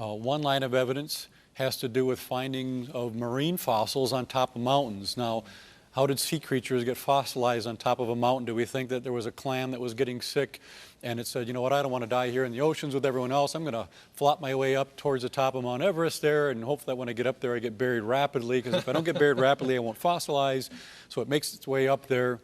One line of evidence has to do with finding of marine fossils on top of mountains. Now, how did sea creatures get fossilized on top of a mountain? Do we think that there was a clam that was getting sick and it said, you know what, I don't want to die here in the oceans with everyone else. I'm going to flop my way up towards the top of Mount Everest there and hope that when I get up there I get buried rapidly, because if I don't get buried rapidly I won't fossilize. So it makes its way up there,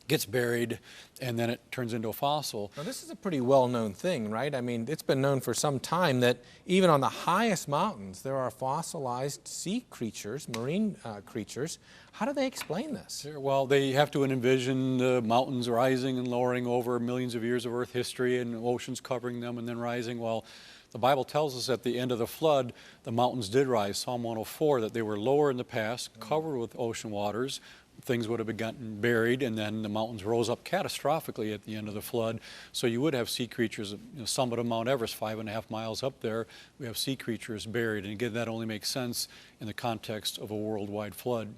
gets buried, and then it turns into a fossil. Now, this is a pretty well-known thing, right? I mean, it's been known for some time that even on the highest mountains, there are fossilized sea creatures, marine creatures. How do they explain this? Well, they have to envision the mountains rising and lowering over millions of years of Earth history and oceans covering them and then rising. Well, the Bible tells us at the end of the flood, the mountains did rise, Psalm 104, that they were lower in the past, covered with ocean waters. Things would have gotten buried, and then the mountains rose up catastrophically at the end of the flood. So you would have sea creatures, summit of Mount Everest, 5.5 miles up there, we have sea creatures buried. And again, that only makes sense in the context of a worldwide flood.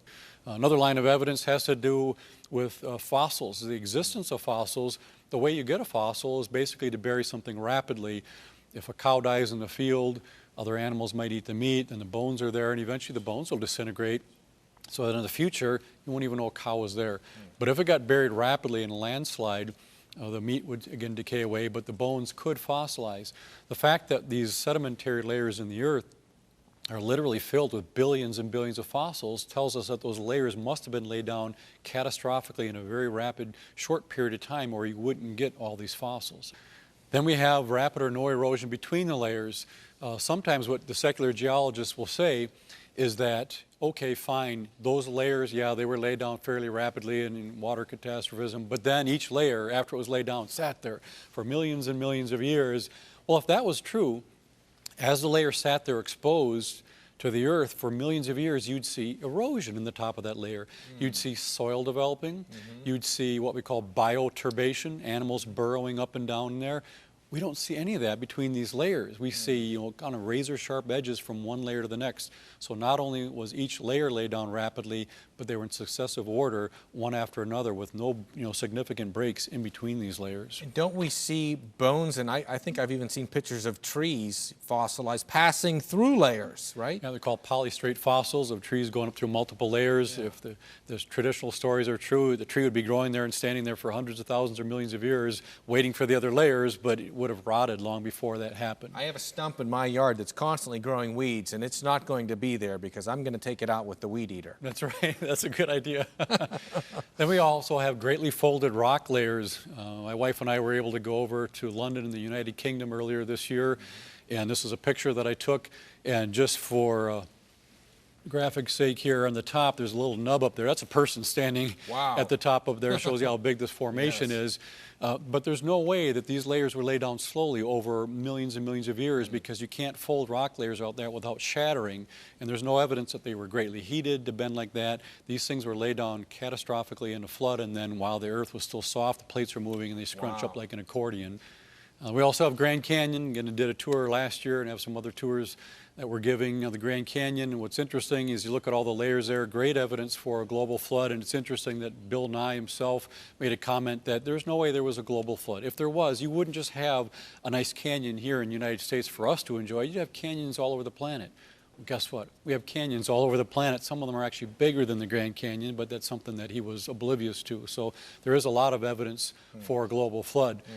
Another line of evidence has to do with fossils, the existence of fossils. The way you get a fossil is basically to bury something rapidly. If a cow dies in the field, other animals might eat the meat, and the bones are there, and eventually the bones will disintegrate, so that in the future, you won't even know a cow was there. But if it got buried rapidly in a landslide, the meat would again decay away, but the bones could fossilize. The fact that these sedimentary layers in the earth are literally filled with billions and billions of fossils tells us that those layers must have been laid down catastrophically in a very rapid, short period of time, or you wouldn't get all these fossils. Then we have rapid or no erosion between the layers. Sometimes what the secular geologists will say is that, okay, fine, those layers, yeah, they were laid down fairly rapidly in water catastrophism, but then each layer, after it was laid down, sat there for millions and millions of years. Well, if that was true, as the layer sat there exposed to the earth for millions of years, you'd see erosion in the top of that layer. You'd see soil developing. You'd see what we call bioturbation, animals burrowing up and down in there. We don't see any of that between these layers. We see, kind of razor sharp edges from one layer to the next. So not only was each layer laid down rapidly, but they were in successive order, one after another, with no, significant breaks in between these layers. And don't we see bones, and I think I've even seen pictures of trees fossilized passing through layers, right? Yeah, they're called polystrate fossils of trees going up through multiple layers. Yeah. If the traditional stories are true, the tree would be growing there and standing there for hundreds of thousands or millions of years, waiting for the other layers, but it would have rotted long before that happened. I have a stump in my yard that's constantly growing weeds, and it's not going to be there because I'm going to take it out with the weed eater. That's right. That's a good idea. Then we also have greatly folded rock layers. My wife and I were able to go over to London in the United Kingdom earlier this year, and this is a picture that I took, and just for graphic sake here on the top, there's a little nub up there. That's a person standing at the top of there. Shows you how big this formation is. But there's no way that these layers were laid down slowly over millions and millions of years, because you can't fold rock layers out there without shattering. And there's no evidence that they were greatly heated to bend like that. These things were laid down catastrophically in a flood, and then while the earth was still soft, the plates were moving and they scrunch up like an accordion. We also have Grand Canyon. Again, I did a tour last year and have some other tours that we're giving the Grand Canyon. And what's interesting is you look at all the layers there, great evidence for a global flood. And it's interesting that Bill Nye himself made a comment that there's no way there was a global flood. If there was, you wouldn't just have a nice canyon here in the United States for us to enjoy. You'd have canyons all over the planet. Well, guess what? We have canyons all over the planet. Some of them are actually bigger than the Grand Canyon, but that's something that he was oblivious to. So there is a lot of evidence for a global flood.